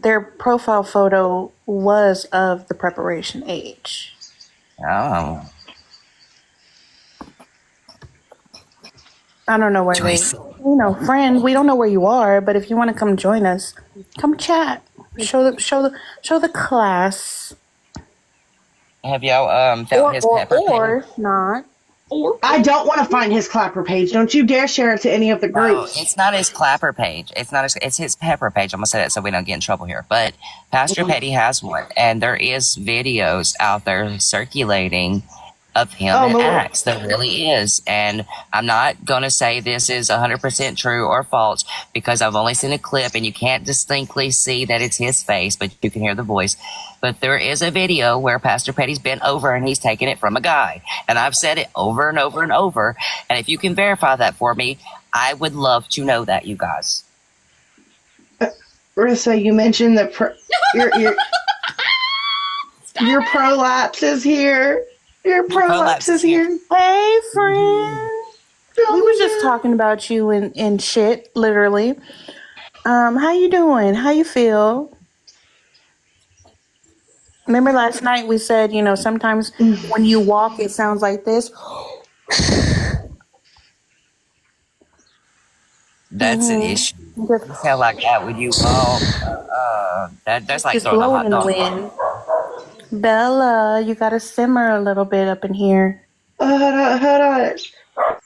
their profile photo was of the preparation age. Oh. I don't know where they, friend, we don't know where you are, but if you want to come join us, come chat. Show the class. Have y'all found his pepper page? Or not. I don't want to find his Clapper page. Don't you dare share it to any of the groups. No, it's not his Clapper page. It's his pepper page. I'm gonna say that so we don't get in trouble here. But Pastor Petty has one, and there is videos out there circulating of him in acts. There really is. And I'm not going to say this is 100% true or false because I've only seen a clip and you can't distinctly see that it's his face, but you can hear the voice. But there is a video where Pastor Petty's bent over and he's taking it from a guy. And I've said it over and over and over. And if you can verify that for me, I would love to know that, you guys. Rissa, you mentioned that your prolapse is here. Your prolapse is here. Hey, friend. We were just talking about you and shit, literally. How you doing? How you feel? Remember last night we said, sometimes when you walk, it sounds like this. That's an issue. You sound like that when you walk. That's like just throwing a blowing hot in the dog. wind. Bella, you gotta simmer a little bit up in here. Hold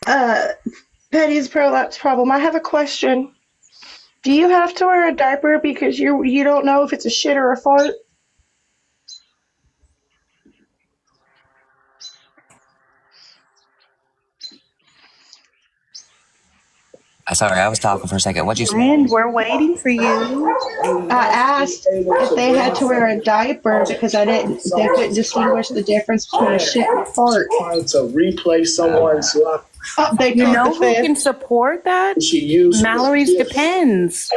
on. Petty's prolapse problem. I have a question. Do you have to wear a diaper because you don't know if it's a shit or a fart? Sorry, I was talking for a second. What'd you say? Friend, we're waiting for you. I asked if they had to wear a diaper because they couldn't distinguish the difference between a shit and a fart. Trying to replace someone's life. They You know who can support that? Mallory's Depends.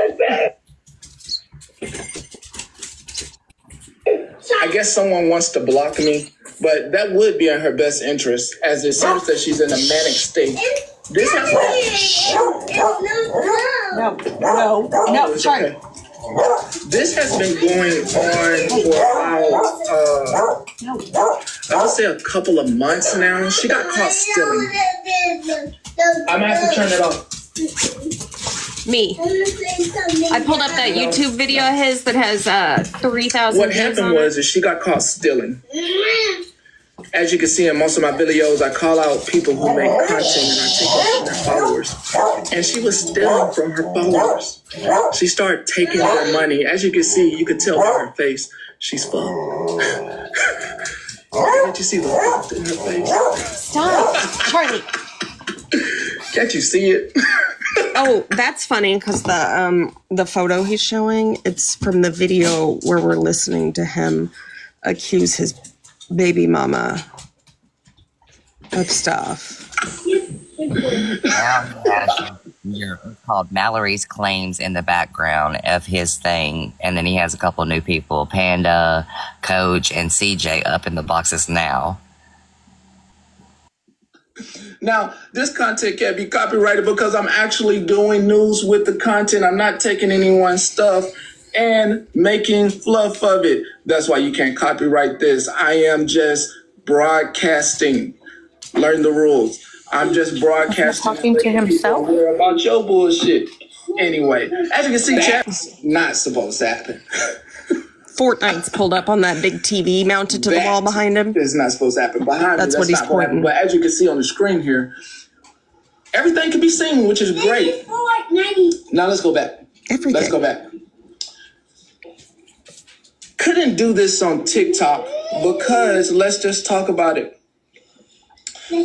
I guess someone wants to block me, but that would be in her best interest, as it seems that she's in a manic state. This has No, sorry. Okay. This has been going on for about, I would say a couple of months now. She got caught stealing. I'm gonna have to turn it off. Me. I pulled up that YouTube video of his that has 3,000 What views happened on was she got caught stealing. As you can see in most of my videos, I call out people who make content and I take it from their followers. And she was stealing from her followers. She started taking their money. As you can see, you can tell by her face, she's fucked. Can't you see the fuck in her face? Stop, Charlie. Can't you see it? Oh, that's funny because the photo he's showing, it's from the video where we're listening to him accuse his baby mama of stuff. Now he has your called Mallory's Claims in the background of his thing, and then he has a couple of new people, Panda, Coach, and CJ up in the boxes now. Now, this content can't be copyrighted because I'm actually doing news with the content. I'm not taking anyone's stuff and making fluff of it. That's why you can't copyright this. I am just broadcasting. Learn the rules. I'm just broadcasting. Talking to himself? About your bullshit. Anyway, as you can see, chat's not supposed to happen. Fortnite's pulled up on that big TV mounted to the wall behind him. It's not supposed to happen behind That's me. what he's not what happened. pointing. But as you can see on the screen here, everything can be seen, which is great. Now let's go back. Let's go back. Couldn't do this on TikTok because let's just talk about it.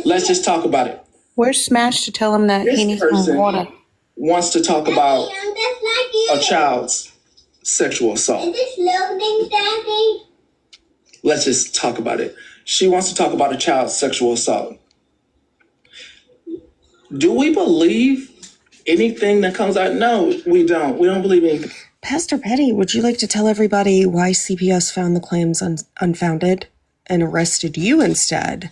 Let's just talk about it. Where's Smash to tell him that he needs some water? Wants to talk about a child's sexual assault. Let's just talk about it. She wants to talk about a child's sexual assault. Do we believe anything that comes out? No, we don't. We don't believe anything. Pastor Petty, would you like to tell everybody why CPS found the claims unfounded and arrested you instead?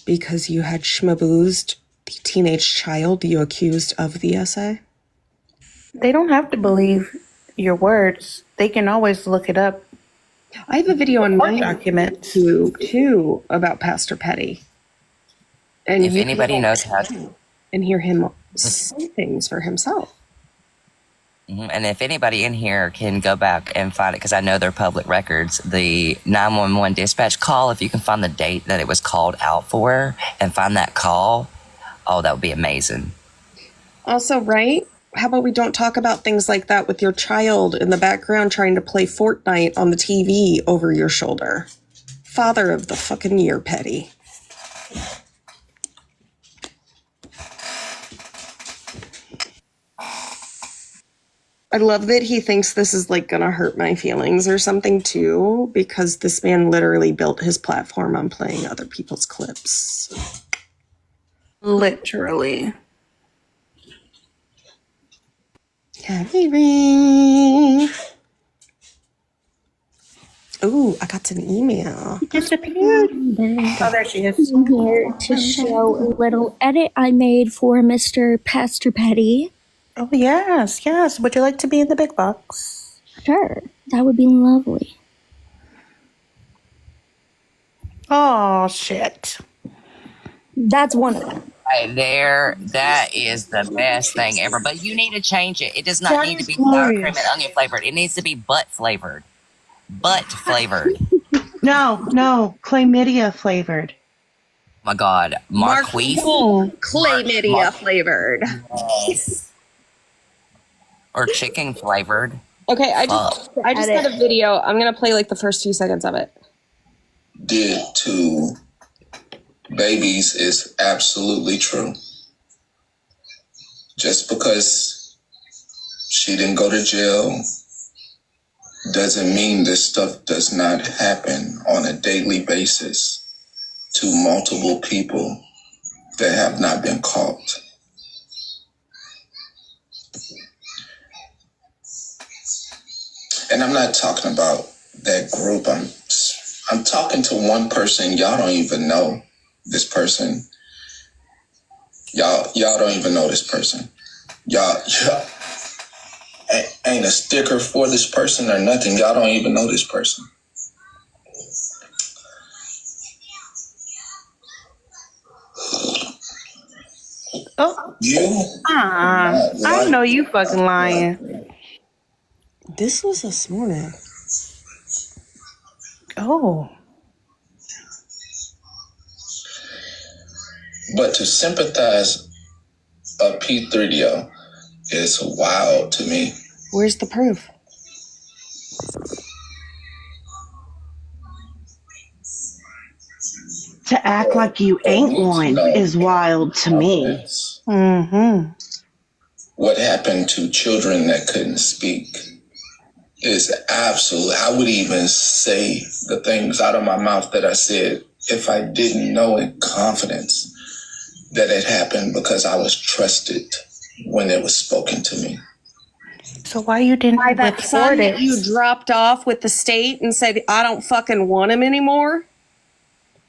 Because you had schmaboozed the teenage child you accused of the essay? They don't have to believe your words. They can always look it up. I have a video on my documents YouTube too about Pastor Petty. And if anybody knows how and hear him say things for himself. And if anybody in here can go back and find it, because I know they're public records, the 911 dispatch call, if you can find the date that it was called out for and find that call, oh, that would be amazing. Also, right? How about we don't talk about things like that with your child in the background trying to play Fortnite on the TV over your shoulder? Father of the fucking year, Petty. I love that he thinks this is like gonna hurt my feelings or something too, because this man literally built his platform on playing other people's clips. literally. Ooh, I got an email. Disappeared. Oh, there she is. I'm here to show a little edit I made for Mr. Pastor Petty. Oh, yes, yes. Would you like to be in the big box? Sure, that would be lovely. Oh, shit. That's one of them. Right there, that is the best thing ever. But you need to change it. It does not need to be sour cream and onion flavored. It needs to be butt flavored. Butt flavored. No, chlamydia flavored. Oh my God, Marquise. Chlamydia flavored. Yes. Or chicken flavored. Okay, I just got a video. I'm gonna play like the first 2 seconds of it. Did to babies is absolutely true. Just because she didn't go to jail doesn't mean this stuff does not happen on a daily basis to multiple people that have not been caught. And I'm not talking about that group. I'm talking to one person. Y'all don't even know this person. Y'all don't even know this person. Y'all ain't a sticker for this person or nothing. Y'all don't even know this person. Oh, You? I know you fucking lying. This was this morning. Oh. But to sympathize a P3O is wild to me. Where's the proof? To act like you ain't one is wild to me. Mm-hmm. What happened to children that couldn't speak is absolute. I would even say the things out of my mouth that I said if I didn't know in confidence that it happened, because I was trusted when it was spoken to me. So why you didn't By that son report it? that you dropped off with the state and said, I don't fucking want him anymore?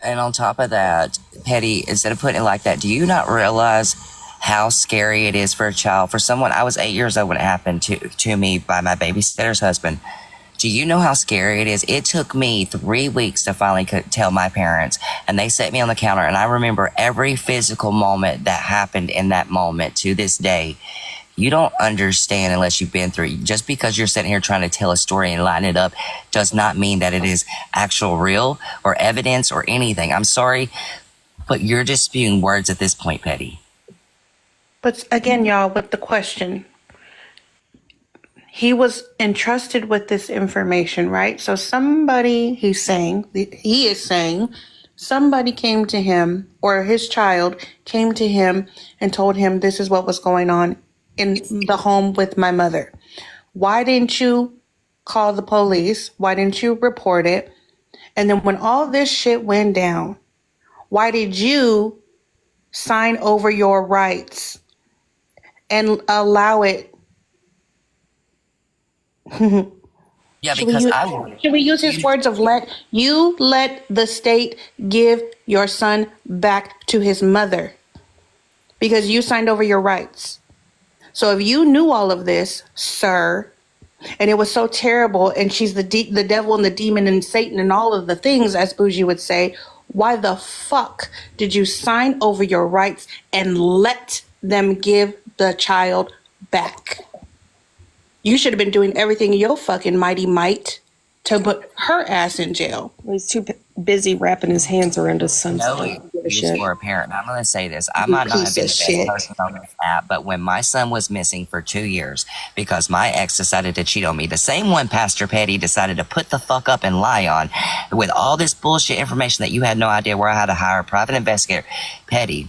And on top of that, Petty, instead of putting it like that, do you not realize how scary it is for a child? For someone, I was 8 years old when it happened to me by my babysitter's husband. Do you know how scary it is? It took me 3 weeks to finally tell my parents, and they set me on the counter, and I remember every physical moment that happened in that moment to this day. You don't understand unless you've been through it. Just because you're sitting here trying to tell a story and lighten it up does not mean that it is actual real or evidence or anything. I'm sorry, but you're just spewing words at this point, Petty. But again, y'all, with the question, he was entrusted with this information, right? So somebody, he is saying, somebody came to him, or his child came to him and told him this is what was going on in the home with my mother. Why didn't you call the police? Why didn't you report it? And then when all this shit went down, why did you sign over your rights and allow it? Yeah, because should we use his words of let the state give your son back to his mother because you signed over your rights. So if you knew all of this, sir, And it was so terrible. And she's the devil and the demon and Satan and all of the things, as Bougie would say. Why the fuck did you sign over your rights and let them give the child back? You should have been doing everything in your fucking mighty might to put her ass in jail. Well, he's too busy wrapping his hands around his son's No thing. excuse for a parent. I'm going to say this. I You might not have piece been of the best shit. person on this app, but when my son was missing for 2 years because my ex decided to cheat on me, the same one Pastor Petty decided to put the fuck up and lie on with all this bullshit information that you had no idea where I had to hire a private investigator. Petty,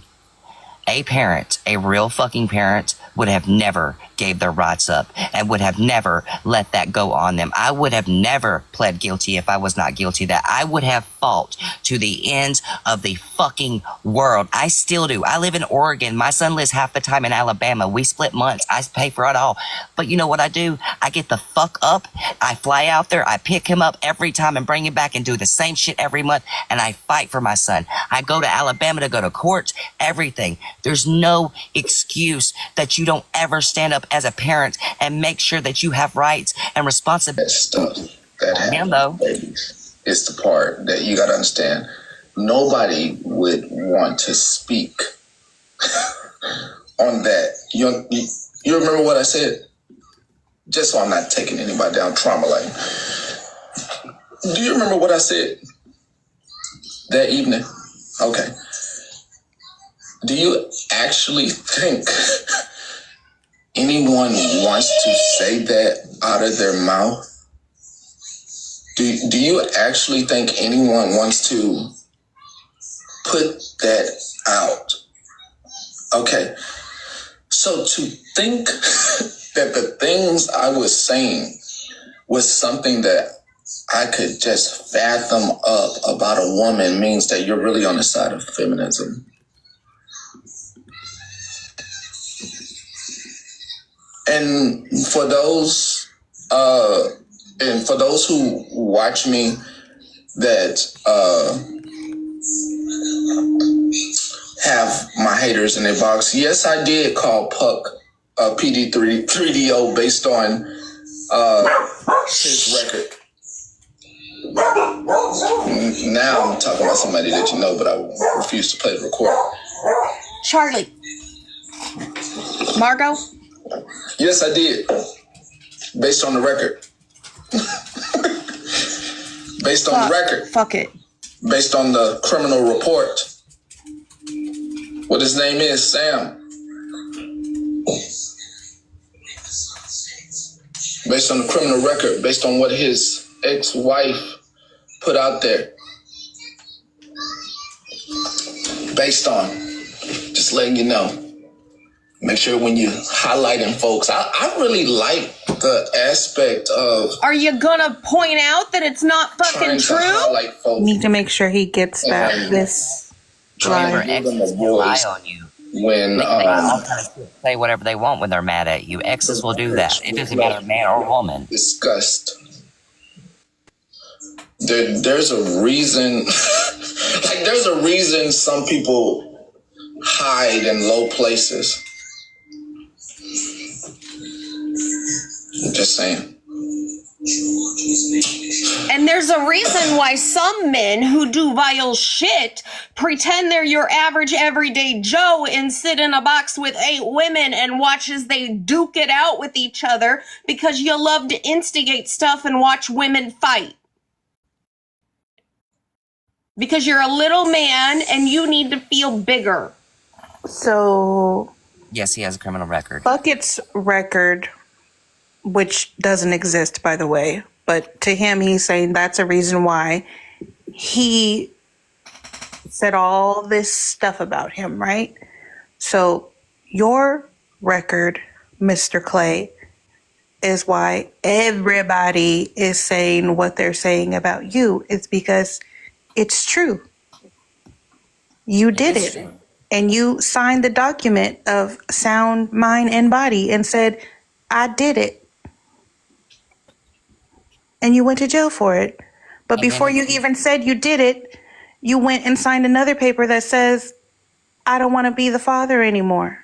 a parent, a real fucking parent, would have never gave their rights up and would have never let that go on them. I would have never pled guilty if I was not guilty. That I would have fought to the ends of the fucking world. I still do. I live in Oregon. My son lives half the time in Alabama. We split months. I pay for it all. But you know what I do? I get the fuck up. I fly out there. I pick him up every time and bring him back and do the same shit every month. And I fight for my son. I go to Alabama to go to court, everything. There's no excuse that you don't ever stand up as a parent and make sure that you have rights and responsibilities. That stuff that happens, ladies, is the part that you got to understand. Nobody would want to speak on that. You remember what I said? Just so I'm not taking anybody down trauma lane. Do you remember what I said that evening? Okay. Do you actually think anyone wants to say that out of their mouth? Do you actually think anyone wants to put that out? Okay. So to think that the things I was saying was something that I could just fathom up about a woman means that you're really on the side of feminism. And for those who watch me that have my haters in their box, yes, I did call Puck PD3DO based on his record. Now I'm talking about somebody that you know, but I refuse to play the record. Charlie. Margot? Yes, I did. Based on the record. Based on the record. Fuck it. Based on the criminal report. What his name is, Sam. Based on the criminal record. Based on what his ex-wife put out there. Based on. Just letting you know. Make sure when you highlighting folks, I really like the aspect of. Are you gonna point out that it's not fucking true? You need to make sure he gets that. This Your exes will lie on you. When they all kind of say whatever they want when they're mad at you. Exes will do that. It doesn't matter man or woman. Disgust. There's a reason. There's a reason some people hide in low places. I'm just saying. And there's a reason why some men who do vile shit pretend they're your average everyday Joe and sit in a box with 8 women and watch as they duke it out with each other because you love to instigate stuff and watch women fight. Because you're a little man and you need to feel bigger. So. Yes, he has a criminal record. Bucket's record, which doesn't exist, by the way, but to him, he's saying that's a reason why he said all this stuff about him, right? So your record, Mr. Clay, is why everybody is saying what they're saying about you. It's because it's true. You did it. And you signed the document of sound mind and body and said, I did it. And you went to jail for it. But before you even said you did it, you went and signed another paper that says, I don't want to be the father anymore.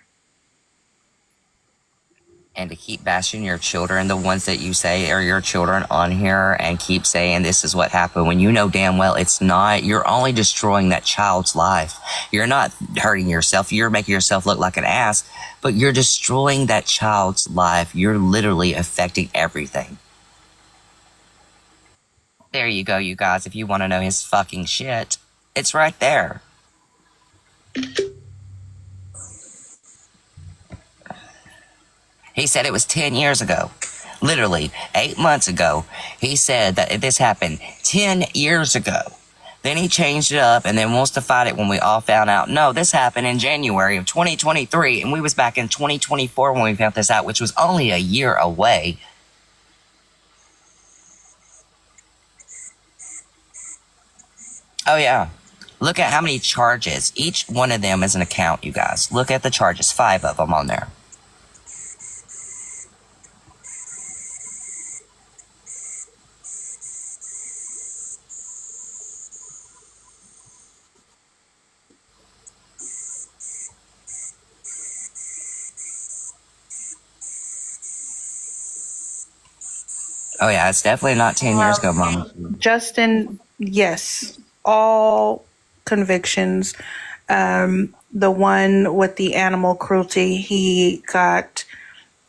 And to keep bashing your children, the ones that you say are your children on here, and keep saying this is what happened when you know damn well it's not. You're only destroying that child's life. You're not hurting yourself. You're making yourself look like an ass, but you're destroying that child's life. You're literally affecting everything. There you go, you guys. If you want to know his fucking shit, it's right there. He said it was 10 years ago. Literally, 8 months ago. He said that this happened 10 years ago. Then he changed it up and then wants to fight it when we all found out, no, this happened in January of 2023, and we was back in 2024 when we found this out, which was only a year away. Oh, yeah. Look at how many charges. Each one of them is an account, you guys. Look at the charges. 5 of them on there. Oh, yeah, it's definitely not 10 years ago, Mama. Justin, yes, all convictions. The one with the animal cruelty, he got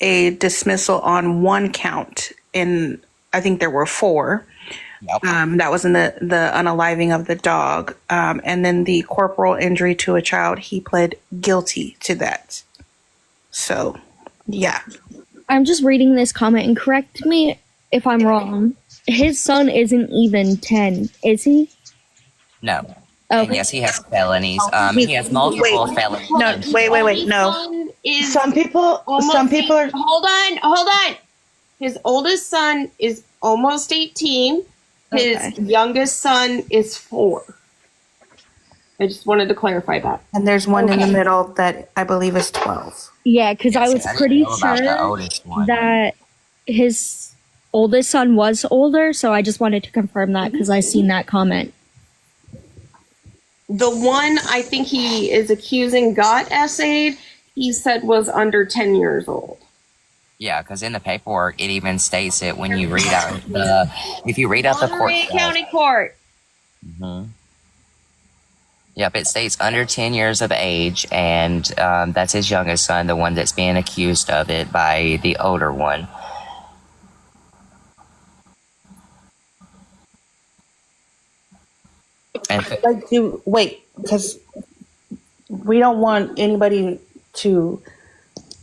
a dismissal on 1 count. I think there were 4. Yep. That was in the unaliving of the dog. And then the corporal injury to a child, he pled guilty to that. So, yeah. I'm just reading this comment, and correct me if I'm wrong. His son isn't even 10, is he? No. Okay. And yes, he has felonies. He has multiple felonies. No, wait. No. Some people are. Hold on. His oldest son is almost 18. His youngest son is 4. I just wanted to clarify that. And there's one in the middle that I believe is 12. Yeah, because I was pretty sure that his oldest son was older, so I just wanted to confirm that because I seen that comment. The one I think he is accusing got essayed, he said was under 10 years old. Yeah, because in the paperwork, it even states it when you read out if you read out the court. Monterey County Court. Mm-hmm. Yep, it states under 10 years of age, and that's his youngest son, the one that's being accused of it by the older one. And Like to wait, because we don't want anybody to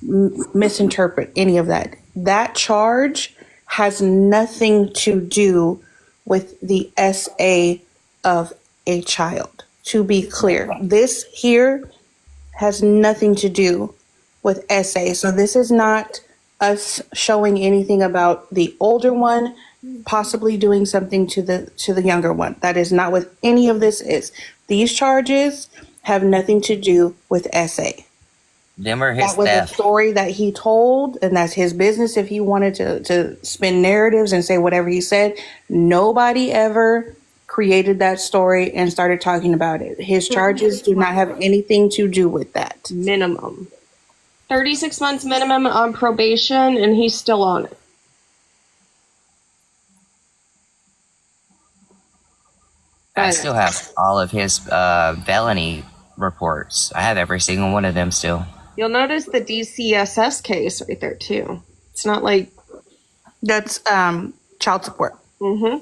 misinterpret any of that. That charge has nothing to do with the SA of a child. To be clear, this here has nothing to do with SA. So this is not us showing anything about the older one possibly doing something to the younger one. That is not what any of this is. These charges have nothing to do with SA. them are his That was a theft. story that he told, and that's his business if he wanted to spin narratives and say whatever he said. Nobody ever created that story and started talking about it. His charges do not have anything to do with that. Minimum. 36 months minimum on probation, and he's still on it. I still have all of his felony reports. I have every single one of them still. You'll notice the DCSS case right there, too. It's not like... That's child support. Mm-hmm.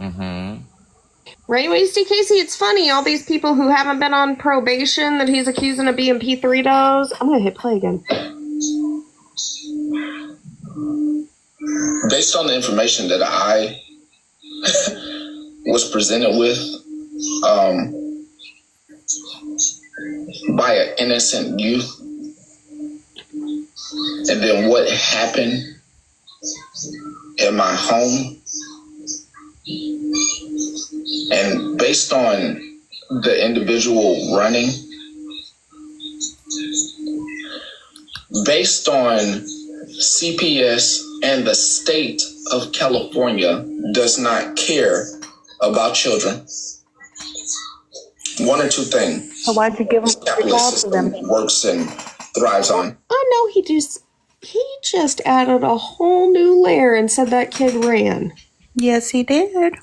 Mm-hmm. Right, Wasty Casey, it's funny. All these people who haven't been on probation that he's accusing of being P3-dos. I'm going to hit play again. Based on the information that I was presented with by an innocent youth, and then what happened in my home, and based on the individual running, based on CPS and the state of California does not care about children. One or two things. So why'd you give him Capitalist all to them? system works and thrives on. Oh, no, he just... He just added a whole new layer and said that kid ran. Yes, he did.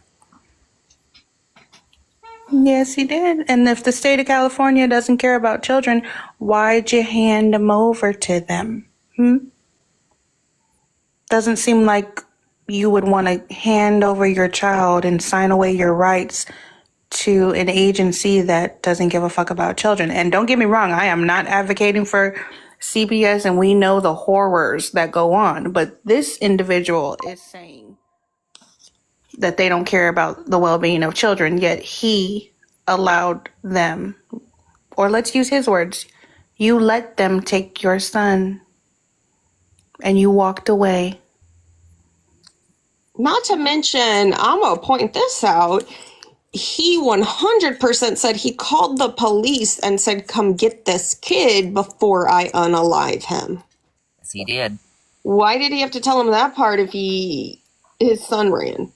Yes, he did. And if the state of California doesn't care about children, why'd you hand them over to them? Doesn't seem like you would want to hand over your child and sign away your rights to an agency that doesn't give a fuck about children. And don't get me wrong, I am not advocating for CBS, and we know the horrors that go on. But this individual is saying that they don't care about the well-being of children, yet he allowed them, or let's use his words, you let them take your son and you walked away. Not to mention, I'm going to point this out. He 100% said he called the police and said, come get this kid before I unalive him. Yes, he did. Why did he have to tell him that part if his son ran?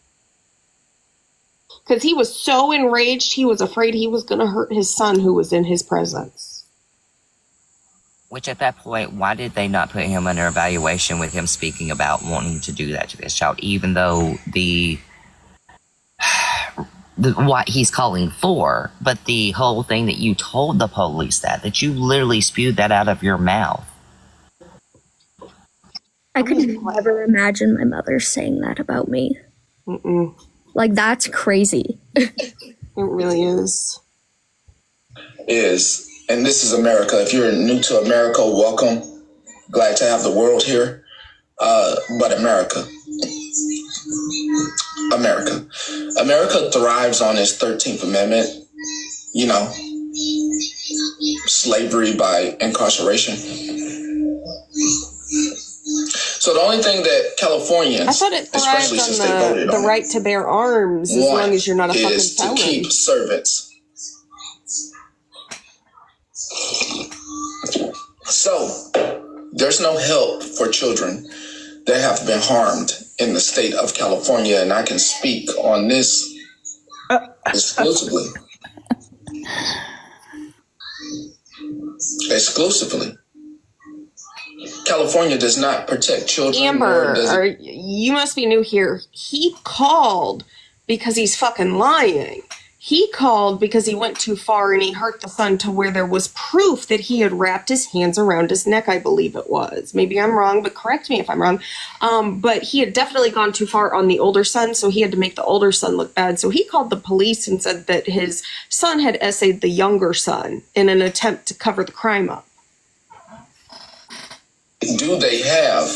Because he was so enraged, he was afraid he was going to hurt his son who was in his presence. Which at that point, why did they not put him under evaluation with him speaking about wanting to do that to this child, even though the what he's calling for, but the whole thing that you told the police that you literally spewed that out of your mouth. I could never imagine my mother saying that about me. Mm-mm. Like, that's crazy. It really is. And this is America. If you're new to America, welcome. Glad to have the world here. But America thrives on its 13th Amendment, you know, slavery by incarceration. So the only thing that Californians, I thought it especially since they thrived voted on on the right to bear arms as long as you're not a fucking is to felon. keep servants. So there's no help for children that have been harmed in the state of California, and I can speak on this exclusively. California does not protect children. Amber, you must be new here. He called because he's fucking lying. He called because he went too far and he hurt the son to where there was proof that he had wrapped his hands around his neck, I believe it was. Maybe I'm wrong, but correct me if I'm wrong. But he had definitely gone too far on the older son, so he had to make the older son look bad. So he called the police and said that his son had essayed the younger son in an attempt to cover the crime up. Do they have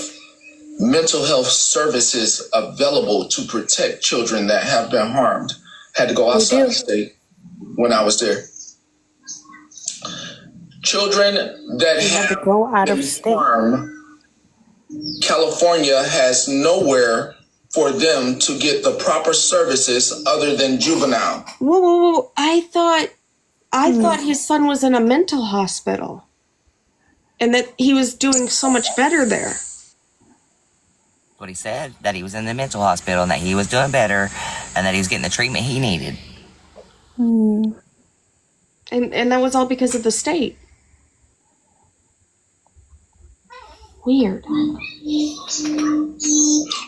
mental health services available to protect children that have been harmed? Had to go outside the state when I was there. Children that Had to go out of state. harmed, California has nowhere for them to get the proper services other than juvenile. Whoa. I thought his son was in a mental hospital and that he was doing so much better there. What he said, that he was in the mental hospital and that he was doing better and that he was getting the treatment he needed. And that was all because of the state. Weird.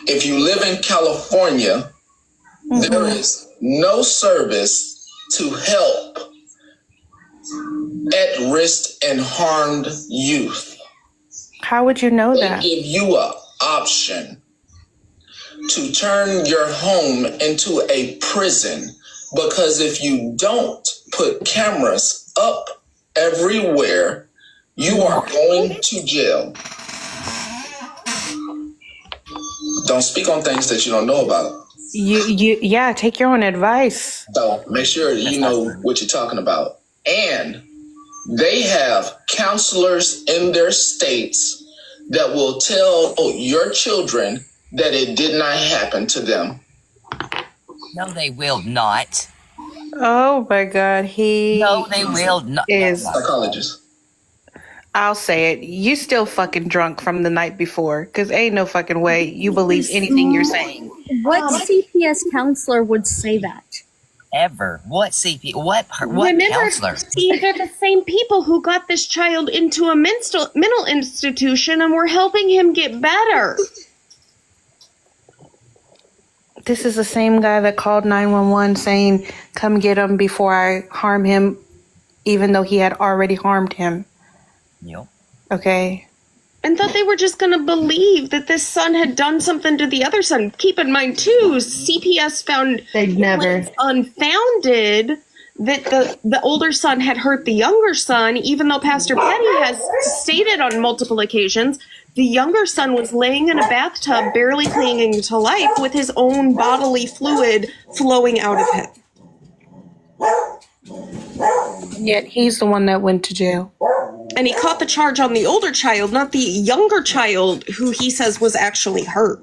If you live in California, there is no service to help at-risk and harmed youth. How would you know They that? give you an option to turn your home into a prison, because if you don't put cameras up everywhere, you are going to jail. Don't speak on things that you don't know about. Yeah, take your own advice. So make sure you know what you're talking about. And they have counselors in their states that will tell your children that it did not happen to them. No, they will not. Oh my God, No, they will not. is. Psychologists. I'll say it. You still fucking drunk from the night before, because ain't no fucking way you believe anything you're saying. What CPS counselor would say that? ever. What CP? What Remember, counselor? see, they're the same people who got this child into a mental institution and were helping him get better. This is the same guy that called 911 saying, come get him before I harm him, even though he had already harmed him. Yep. Okay. And thought they were just going to believe that this son had done something to the other son. Keep in mind, too, CPS found They'd never. it was unfounded that the older son had hurt the younger son, even though Pastor Petty has stated on multiple occasions the younger son was laying in a bathtub, barely clinging to life, with his own bodily fluid flowing out of him. Yet he's the one that went to jail. And he caught the charge on the older child, not the younger child, who he says was actually hurt.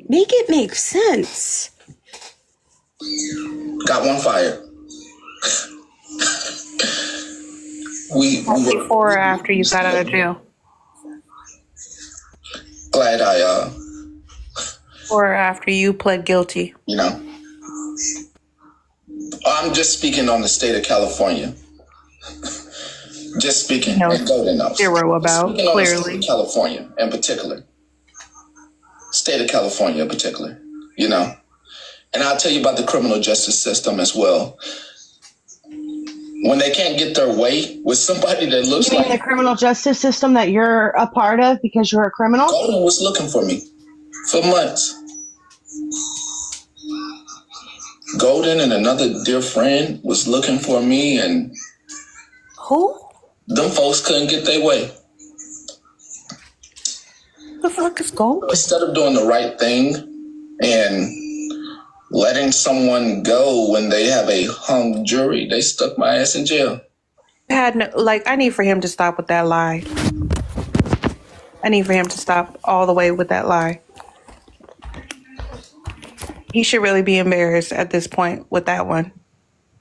Make it make sense. Got one fired. we were Before or after you got out of jail? glad I Or after you pled guilty? you know, I'm just speaking on the state of California. Just speaking. No, And Golden knows. zero about, Speaking on the state clearly. of California in particular. State of California in particular, you know. And I'll tell you about the criminal justice system as well. When they can't get their way with somebody that looks You mean the like criminal justice system that you're a part of because you're a criminal? Golden was looking for me for months. Golden and another dear friend was looking for me, and Who? them folks couldn't get their way. The fuck is gold? Instead of doing the right thing and letting someone go when they have a hung jury, they stuck my ass in jail. Had no, like, I need for him to stop with that lie. I need for him to stop all the way with that lie. He should really be embarrassed at this point with that one.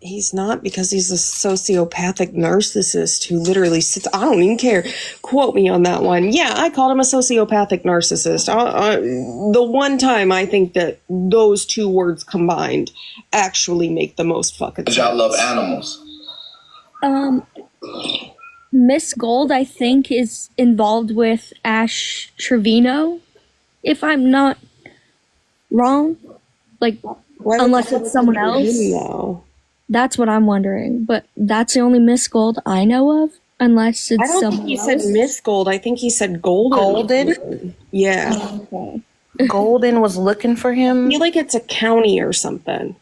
He's not, because he's a sociopathic narcissist who literally sits. I don't even care. Quote me on that one. Yeah, I called him a sociopathic narcissist. The one time I think that those two words combined actually make the most fucking Because sense. y'all love animals. Miss Gold, I think, is involved with Ash Trevino, if I'm not wrong. Like, Why would unless they it's someone call him, else. though? That's what I'm wondering. But that's the only Miss Gold I know of, unless it's I don't someone think he else. said Miss Gold. I think he said Golden. Golden? Yeah. Okay. Golden was looking for I him. feel like it's a county or something.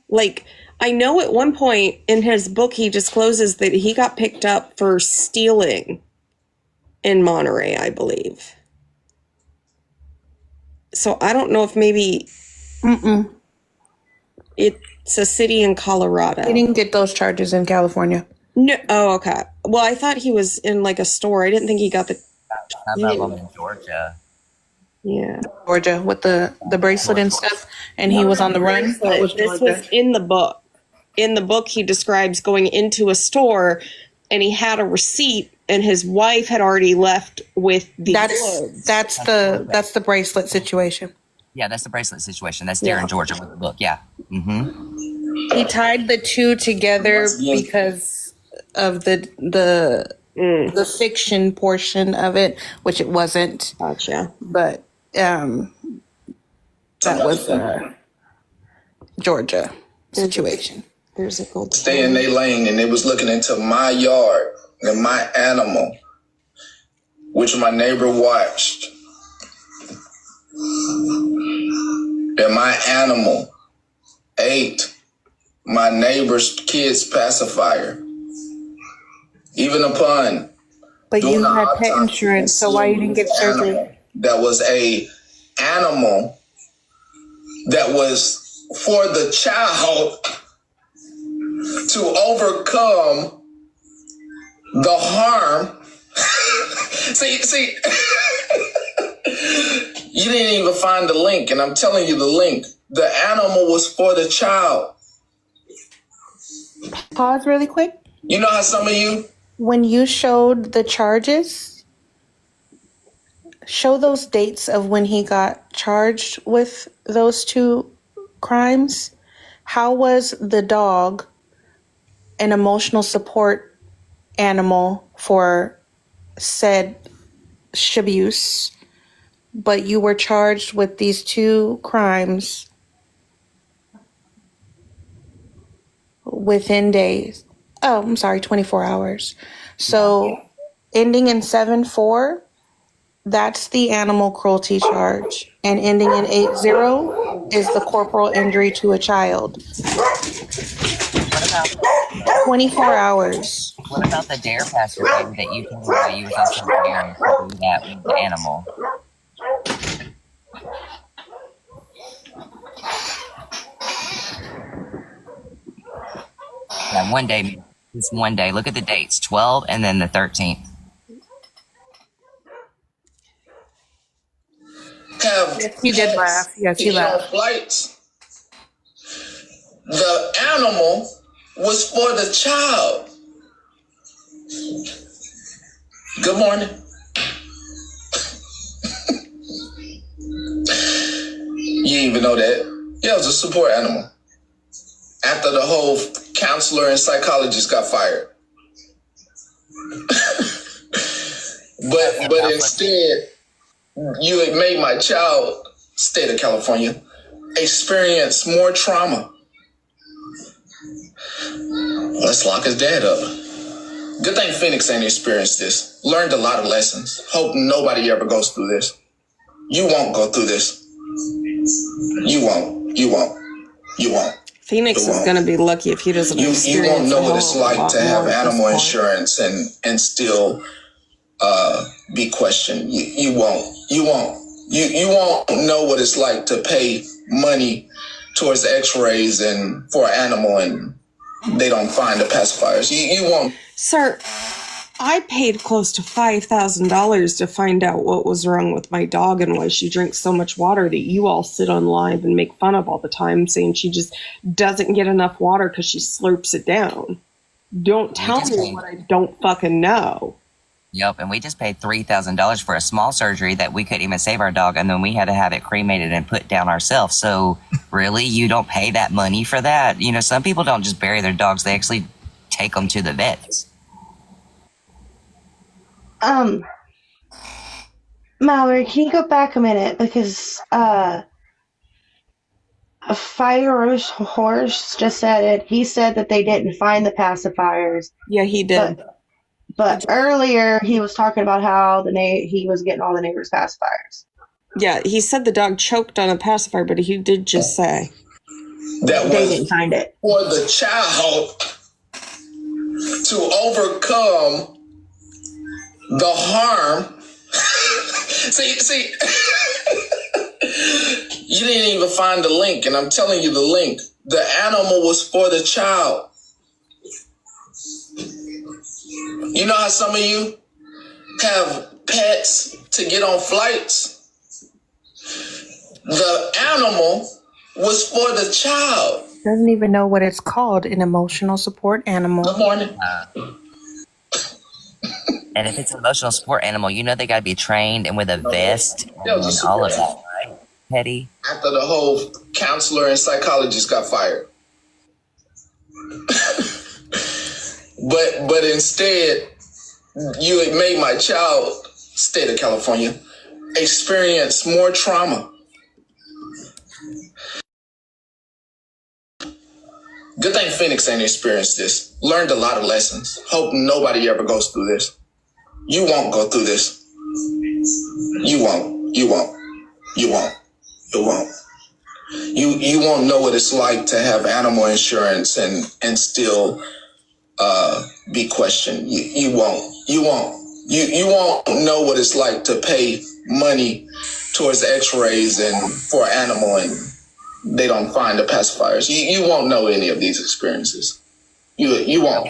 Like, I know at one point in his book he discloses that he got picked up for stealing in Monterey, I believe. So I don't know if maybe it's a city in Colorado. He didn't get those charges in California. No, oh, okay. Well, I thought he was in like a store. I didn't think he got the. Some of them in Georgia. Yeah. Georgia with the bracelet and stuff, and he was on the run. That was This Georgia. was in the book. In the book, he describes going into a store, and he had a receipt, and his wife had already left with the goods. That's the bracelet situation. Yeah, that's the bracelet situation. That's there in Georgia with the book. Yeah. Mm-hmm. He tied the two together because of the fiction portion of it, which it wasn't. Gotcha. But that was Georgia situation. There's a gold. Stay in their lane, and they was looking into my yard and my animal, which my neighbor watched. And my animal ate my neighbor's kid's pacifier. Even upon But doing you an had pet autopsy insurance, so why you didn't get surgery? animal that was a animal that was for the child to overcome the harm. see, you didn't even find the link, and I'm telling you the link. The animal was for the child. Pause really quick. You know how some of you, When you showed the charges, show those dates of when he got charged with those two crimes. How was the dog an emotional support animal for said abuse, but you were charged with these two crimes within days? Oh, I'm sorry, 24 hours. So ending in 7-4, that's the animal cruelty charge. And ending in 8-0 is the corporal injury to a child. What about 24 hours. what about the dare, Pastor Baby, that you told me about? You was also daring to do that with the animal. Yeah, one day, just one day. Look at the dates: 12 and then the 13th. Have Yes, he did laugh. Yes, he laughed. Flights. The animal was for the child. Good morning. You didn't even know that? Yeah, it was a support animal. After the whole counselor and psychologist got fired. but instead, you had made my child, state of California, experience more trauma. Let's lock his dad up. Good thing Phoenix ain't experienced this. Learned a lot of lessons. Hope nobody ever goes through this. You won't go through this. You won't. You won't. You won't. Phoenix is going to be lucky if he doesn't experience. You won't know what it's like to have animal insurance and still be questioned. You won't. You won't. You won't know what it's like to pay money towards X-rays and for an animal and they don't find the pacifiers. You won't. Sir, I paid close to $5,000 to find out what was wrong with my dog and why she drinks so much water that you all sit on live and make fun of all the time, saying she just doesn't get enough water because she slurps it down. Don't tell me what I don't fucking know. Yep, and we just paid $3,000 for a small surgery that we couldn't even save our dog, and then we had to have it cremated and put down ourselves. So, really, you don't pay that money for that? You know, some people don't just bury their dogs; they actually take them to the vets. Mallory, can you go back a minute? Because a Fire Horse just said it. He said that they didn't find the pacifiers. Yeah, he did. But earlier he was talking about how he was getting all the neighbors' pacifiers. Yeah, he said the dog choked on a pacifier, but he did just say that they didn't find it. For the child to overcome the harm. see, you didn't even find the link, and I'm telling you the link. The animal was for the child. You know how some of you have pets to get on flights? The animal was for the child. Doesn't even know what it's called, an emotional support animal. Good morning. And if it's an emotional support animal, you know they got to be trained and with a vest and all of that, right, Hetty? After the whole counselor and psychologist got fired. But instead, you had made my child, state of California, experience more trauma. Good thing Phoenix ain't experienced this. Learned a lot of lessons. Hope nobody ever goes through this. You won't go through this. You won't. You won't. You won't. You won't. You won't know what it's like to have animal insurance and still be questioned. You won't. You won't. You won't know what it's like to pay money towards X-rays and for an animal and they don't find the pacifiers. You won't know any of these experiences. You won't.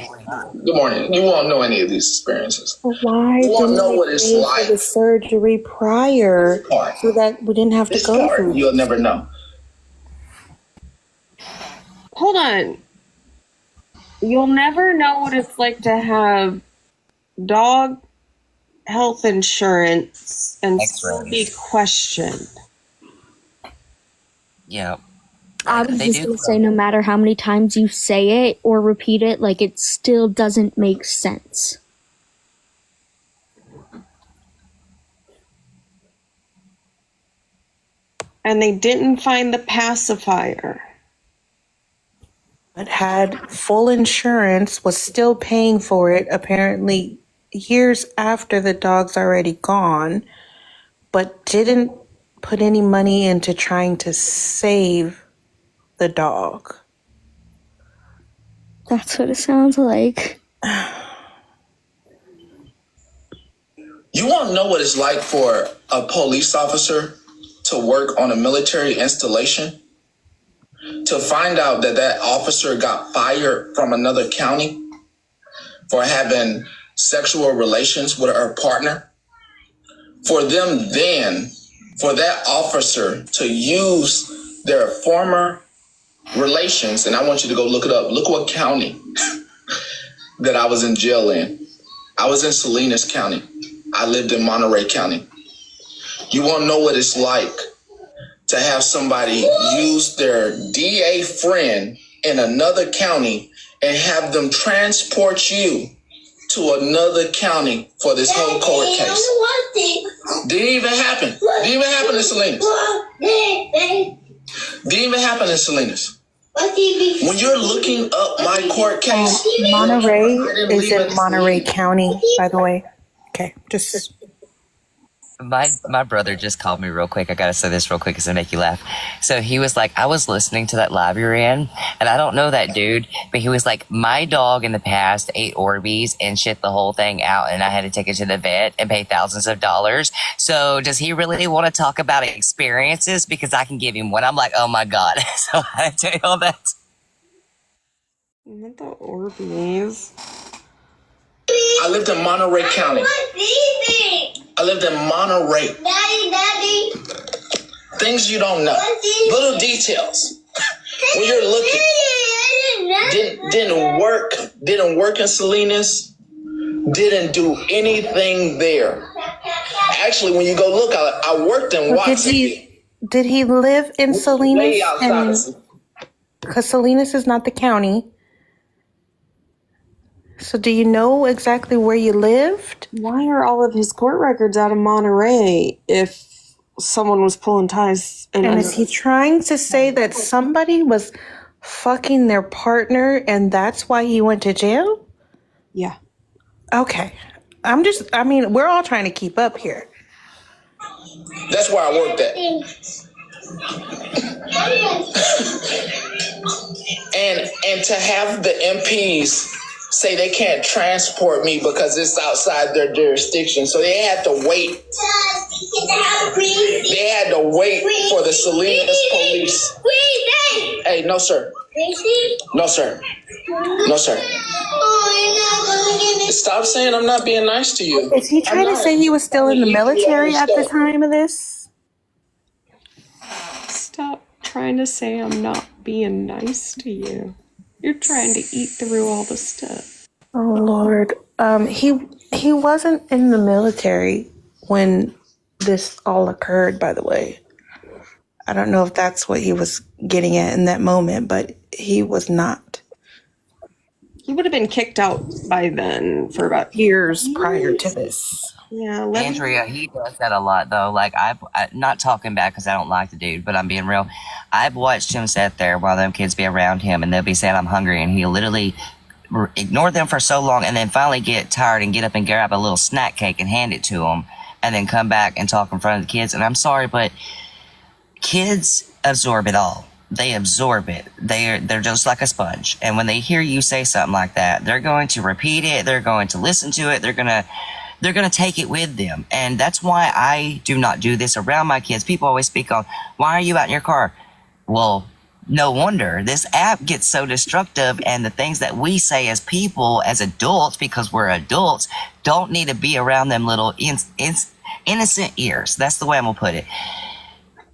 Good morning. You won't know any of these experiences. Why didn't know what it's like for the surgery prior so that we didn't have to go through? You'll never know. Hold on. You'll never know what it's like to have dog health insurance and still X-rays. be questioned. Yeah. I was They just do. going to say, no matter how many times you say it or repeat it, like, it still doesn't make sense. And they didn't find the pacifier. But had full insurance, was still paying for it, apparently years after the dog's already gone, but didn't put any money into trying to save the dog. That's what it sounds like. You want to know what it's like for a police officer to work on a military installation? To find out that that officer got fired from another county for having sexual relations with her partner? For them then, for that officer to use their former relations, and I want you to go look it up. Look what county that I was in jail in. I was in Salinas County. I lived in Monterey County. You want to know what it's like to have somebody use their DA friend in another county and have them transport you to another county for this whole court case? Didn't even happen. Didn't even happen in Salinas. Didn't even happen in Salinas. When you're looking up my court case, Monterey is in Monterey County, by the way. Okay, just... My brother just called me real quick. I gotta say this real quick because it'll make you laugh. So he was like, I was listening to that live you're in, and I don't know that dude, but he was like, my dog in the past ate Orbeez and shit the whole thing out, and I had to take it to the vet and pay thousands of dollars. So does he really want to talk about experiences? Because I can give him one. I'm like, oh my God. So I tell you all that. Not the Orbeez. I lived in Monterey County. I lived in Monterey. Daddy. Things you don't know. Little details. When you're looking. Didn't work in Salinas. Didn't do anything there. Actually, when you go look, I worked in Watson. Did he live in Salinas? Because Salinas is not the county. So do you know exactly where you lived? Why are all of his court records out of Monterey if someone was pulling ties? And is he trying to say that somebody was fucking their partner and that's why he went to jail? Yeah. Okay. We're all trying to keep up here. That's where I worked at. and to have the MPs say they can't transport me because it's outside their jurisdiction. So they had to wait. They had to wait for the Salinas police. Hey, no, sir. No, sir. No, sir. Stop saying I'm not being nice to you. Is he trying to say he was still in the military at the time of this? Stop trying to say I'm not being nice to you. You're trying to eat through all the stuff. Oh Lord. He wasn't in the military when this all occurred, by the way. I don't know if that's what he was getting at in that moment, but he was not. He would have been kicked out by then for about years prior to this. Yeah, Andrea, he does that a lot though. Like I'm not talking bad because I don't like the dude, but I'm being real. I've watched him sit there while them kids be around him, and they'll be saying I'm hungry, and he'll literally ignore them for so long, and then finally get tired and get up and grab a little snack cake and hand it to them, and then come back and talk in front of the kids. And I'm sorry, but kids absorb it all. They absorb it. They're just like a sponge. And when they hear you say something like that, they're going to repeat it. They're going to listen to it. They're going to take it with them. And that's why I do not do this around my kids. People always speak on, why are you out in your car? Well, no wonder. This app gets so destructive, and the things that we say as people, as adults, because we're adults, don't need to be around them little innocent ears. That's the way I'm going to put it.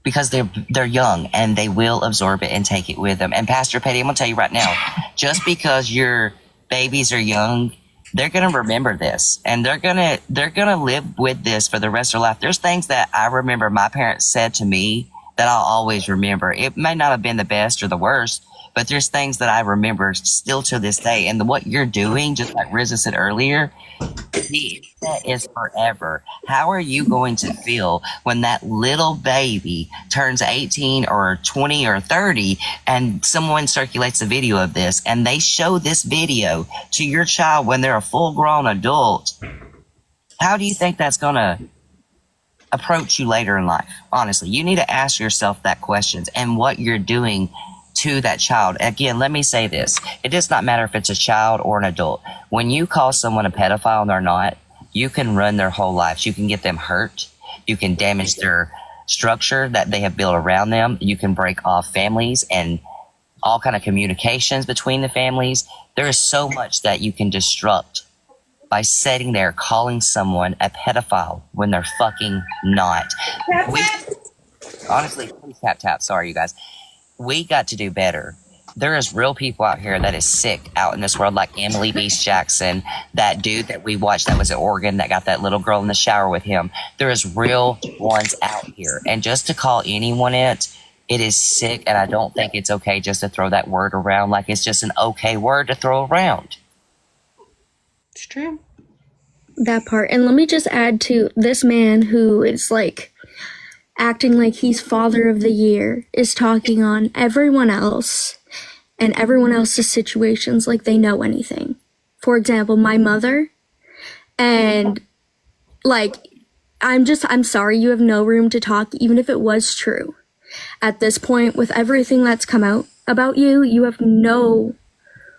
Because they're young and they will absorb it and take it with them. And Pastor Petty, I'm going to tell you right now, just because your babies are young they're gonna remember this, and they're gonna live with this for the rest of their life. There's things that I remember my parents said to me that I'll always remember. It may not have been the best or the worst, but there's things that I remember still to this day. And what you're doing, just like Riza said earlier, that is forever. How are you going to feel when that little baby turns 18 or 20 or 30 and someone circulates a video of this and they show this video to your child when they're a full-grown adult? How do you think that's going to approach you later in life? Honestly, you need to ask yourself that questions and what you're doing to that child. Again, let me say this. It does not matter if it's a child or an adult. When you call someone a pedophile and they're not, you can run their whole lives. You can get them hurt. You can damage their structure that they have built around them. You can break off families and all kind of communications between the families. There is so much that you can disrupt by sitting there calling someone a pedophile when they're fucking not. Honestly, please tap. Sorry, you guys. We got to do better. There is real people out here that is sick out in this world, like Emily Beast Jackson, that dude that we watched that was at Oregon that got that little girl in the shower with him. There is real ones out here. And just to call anyone it is sick, and I don't think it's okay just to throw that word around like it's just an okay word to throw around. It's true. That part. And let me just add to this man who is like acting like he's father of the year is talking on everyone else and everyone else's situations like they know anything. For example, my mother, and like, I'm sorry, you have no room to talk, even if it was true. At this point, with everything that's come out about you, you have no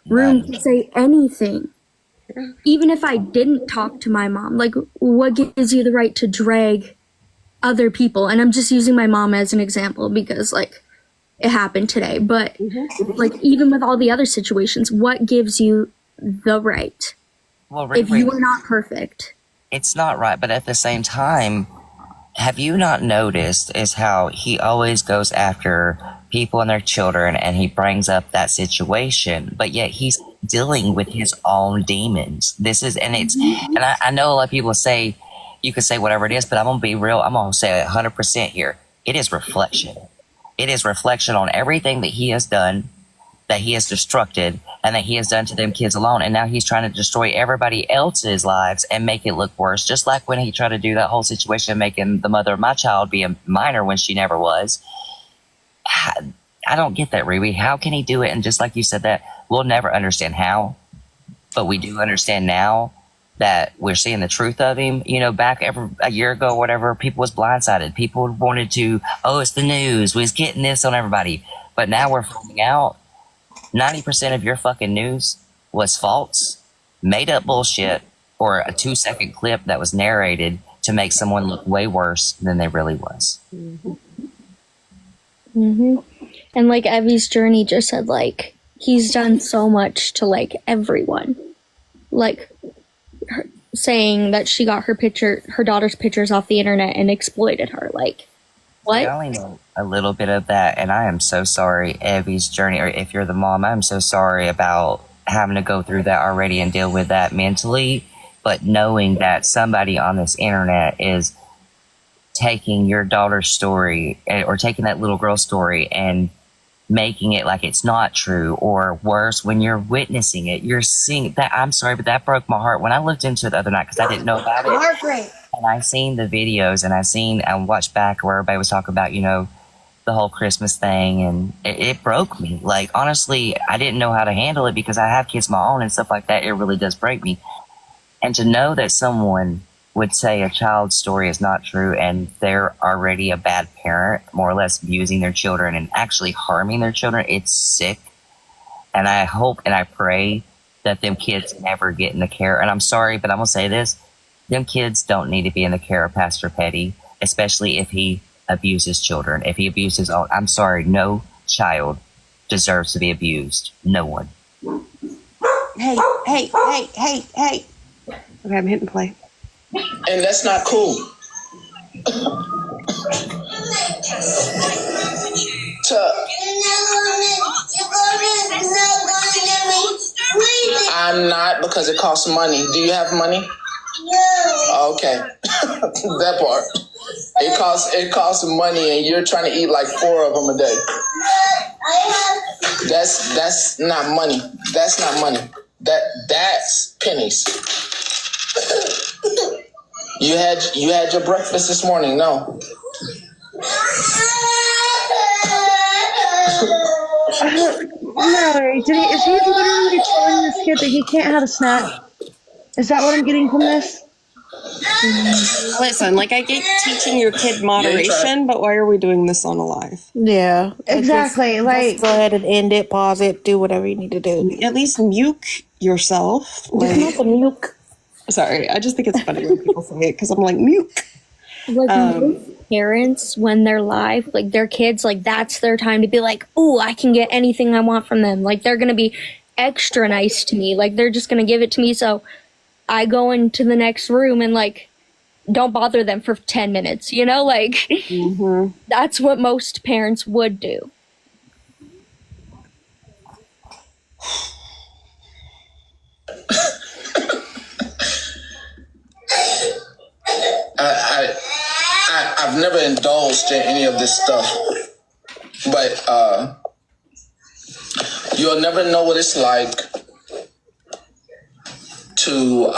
room to say anything. Even if I didn't talk to my mom, like, what gives you the right to drag other people? And I'm just using my mom as an example because, like, it happened today. But, like, even with all the other situations, what gives you the right? Well, if you are not perfect. It's not right, but at the same time, have you not noticed is how he always goes after people and their children and he brings up that situation, but yet he's dealing with his own demons. And I know a lot of people say, you can say whatever it is, but I'm going to be real. I'm going to say 100% here. It is reflection. It is reflection on everything that he has done, that he has destructed, and that he has done to them kids alone. And now he's trying to destroy everybody else's lives and make it look worse. Just like when he tried to do that whole situation, making the mother of my child be a minor when she never was. I don't get that, Riri. How can he do it? And just like you said, that we'll never understand how, but we do understand now that we're seeing the truth of him. You know, back a year ago, whatever, people was blindsided. People wanted to, it's the news. We was getting this on everybody. But now we're finding out 90% of your fucking news was false, made up bullshit, or a 2-second clip that was narrated to make someone look way worse than they really was. And like Evie's journey just said, like, he's done so much to, like, everyone. Like, saying that she got her daughter's pictures off the internet and exploited her. Like, what? I only know a little bit of that, and I am so sorry, Evie's journey, or if you're the mom, I'm so sorry about having to go through that already and deal with that mentally. But knowing that somebody on this internet is taking your daughter's story, or taking that little girl's story and making it like it's not true, or worse, when you're witnessing it, you're seeing that. I'm sorry, but that broke my heart when I looked into it the other night because I didn't know about it. And I seen the videos, and I watched back where everybody was talking about, you know, the whole Christmas thing, and it broke me. Like, honestly, I didn't know how to handle it because I have kids of my own and stuff like that. It really does break me. And to know that someone would say a child's story is not true and they're already a bad parent, more or less abusing their children and actually harming their children, it's sick. And I hope and I pray that them kids never get in the care. And I'm sorry, but I'm going to say this. Them kids don't need to be in the care of Pastor Petty, especially if he abuses children. If he abuses all, I'm sorry, no child deserves to be abused. No one. Hey. Okay, I'm hitting play. And that's not cool. I'm not, because it costs money. Do you have money? No. Okay. That part. It costs money, and you're trying to eat like 4 of them a day. That's not money. That's not money. That's pennies. You had your breakfast this morning? No. No, is he literally telling this kid that he can't have a snack? Is that what I'm getting from this? Listen, like I get teaching your kid moderation, but why are we doing this on a live? Yeah. Exactly. Just go ahead and end it, pause it, do whatever you need to do. At least mute yourself. Just not the milk. Sorry, I just think it's funny when people say it because I'm like, mute. Like most parents, when they're live, like their kids, like that's their time to be like, oh, I can get anything I want from them. Like they're gonna be extra nice to me. Like they're just gonna give it to me. So I go into the next room and like don't bother them for 10 minutes. You know, like that's what most parents would do. I've never indulged in any of this stuff, but you'll never know what it's like to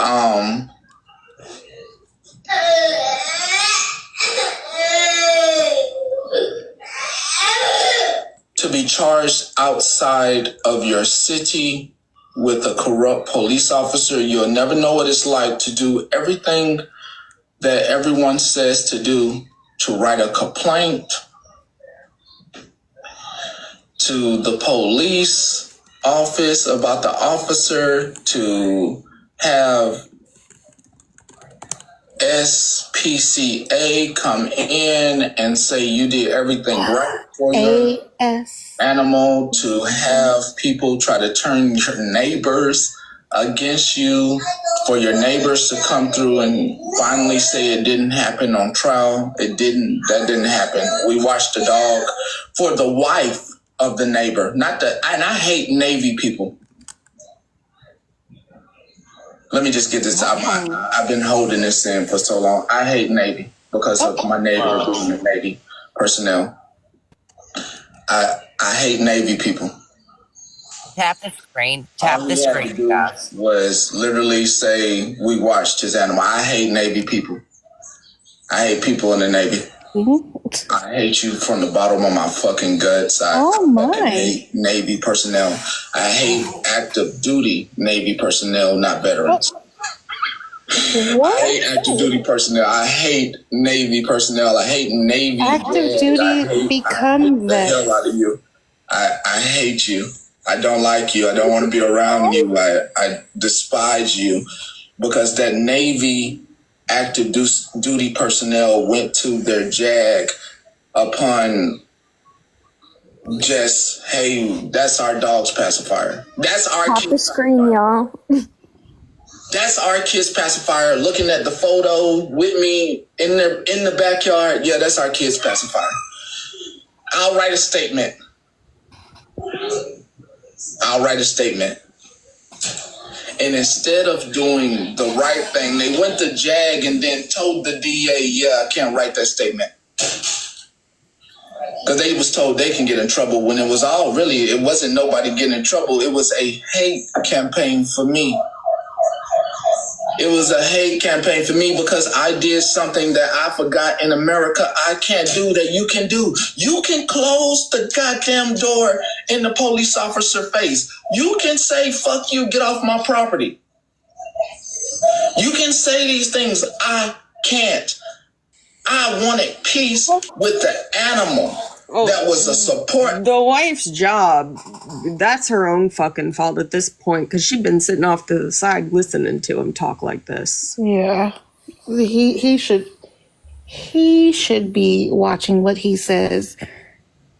be charged outside of your city with a corrupt police officer. You'll never know what it's like to do everything that everyone says to do, to write a complaint to the police office about the officer, to have SPCA come in and say you did everything right for your animal, to have people try to turn your neighbors against you, for your neighbors to come through and finally say it didn't happen on trial. That didn't happen. We watched the dog for the wife of the neighbor, and I hate Navy people. Let me just get this out. I've been holding this in for so long. I hate Navy because of my neighbor being a Navy personnel. I hate Navy people. Tap the screen. Tap the screen, guys. Was literally say we watched his animal. I hate Navy people. I hate people in the Navy. I hate you from the bottom of my fucking guts. I hate Navy personnel. I hate active duty Navy personnel, not veterans. What? I hate active duty personnel. I hate Navy personnel. I hate Navy. Active duty become the hell out of you. I hate you. I don't like you. I don't want to be around you. I despise you because that Navy active duty personnel went to their JAG upon just, hey, that's our dog's pacifier. That's our Pop the screen, y'all. That's our kid's pacifier. Looking at the photo with me in the backyard. Yeah, that's our kid's pacifier. I'll write a statement. And instead of doing the right thing, they went to JAG and then told the DA, yeah, I can't write that statement. Because they was told they can get in trouble when it wasn't nobody getting in trouble. It was a hate campaign for me. It was a hate campaign for me because I did something that I forgot in America I can't do that you can do. You can close the goddamn door in the police officer face. You can say, fuck you, get off my property. You can say these things. I can't. I wanted peace with the animal. That was a support. The wife's job, that's her own fucking fault at this point because she'd been sitting off to the side listening to him talk like this. Yeah. He should be watching what he says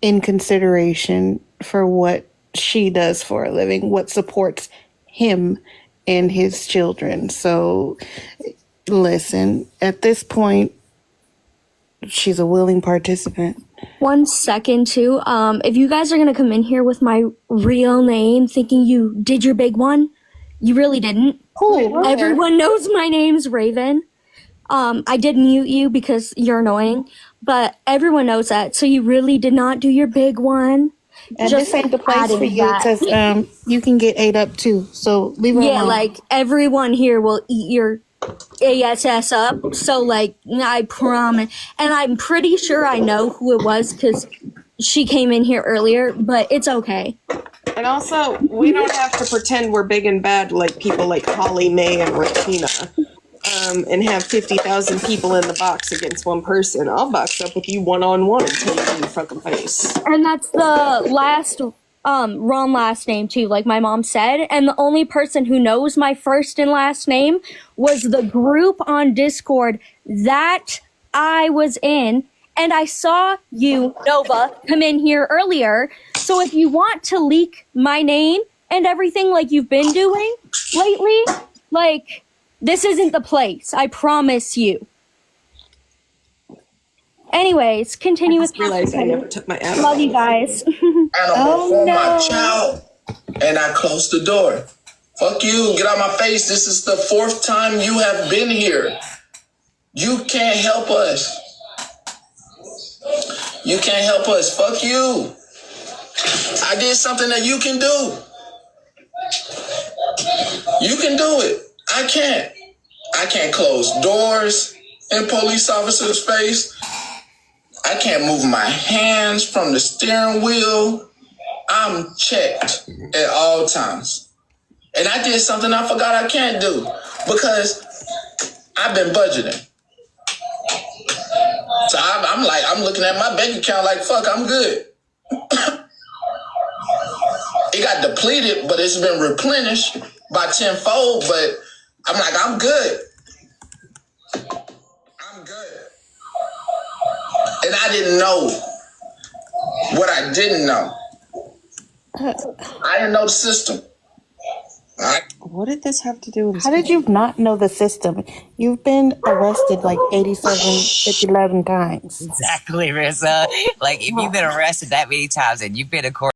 in consideration for what she does for a living, what supports him and his children. So listen, at this point, she's a willing participant. 1 second, too. If you guys are going to come in here with my real name thinking you did your big one, You really didn't. Who? Everyone knows my name's Raven. I did mute you because you're annoying, but everyone knows that. So you really did not do your big one. And Just this ain't the place for adding you that. because you can get ate up too. So leave her Yeah, alone. like everyone here will eat your ass up. So like I promise, and I'm pretty sure I know who it was because she came in here earlier. But it's okay. And also, we don't have to pretend we're big and bad like people like Holly Mae and Regina. And have 50,000 people in the box against one person. I'll box up with you one-on-one and tell you in your fucking face. And that's the last wrong last name too, like my mom said. And the only person who knows my first and last name was the group on Discord that I was in. And I saw you, Nova, come in here earlier. So if you want to leak my name and everything like you've been doing lately, like, this isn't the place. I promise you. Anyways, continue with Realize I never took my app. Love you guys. And I'm before my child, and I closed the door. Fuck you, get out my face. This is the 4th time you have been here. You can't help us. You can't help us. Fuck you. I did something that you can do. You can do it. I can't. I can't close doors in police officers' face. I can't move my hands from the steering wheel. I'm checked at all times. And I did something I forgot I can't do because I've been budgeting. So I'm looking at my bank account like, fuck, I'm good. It got depleted, but it's been replenished by tenfold, but I'm like, I'm good. I'm good. And I didn't know what I didn't know. I didn't know the system. All right. What did this have to do with How did you not know the system? You've been arrested like 11 times. Exactly, Rissa. Like, if you've been arrested that many times and you've been in court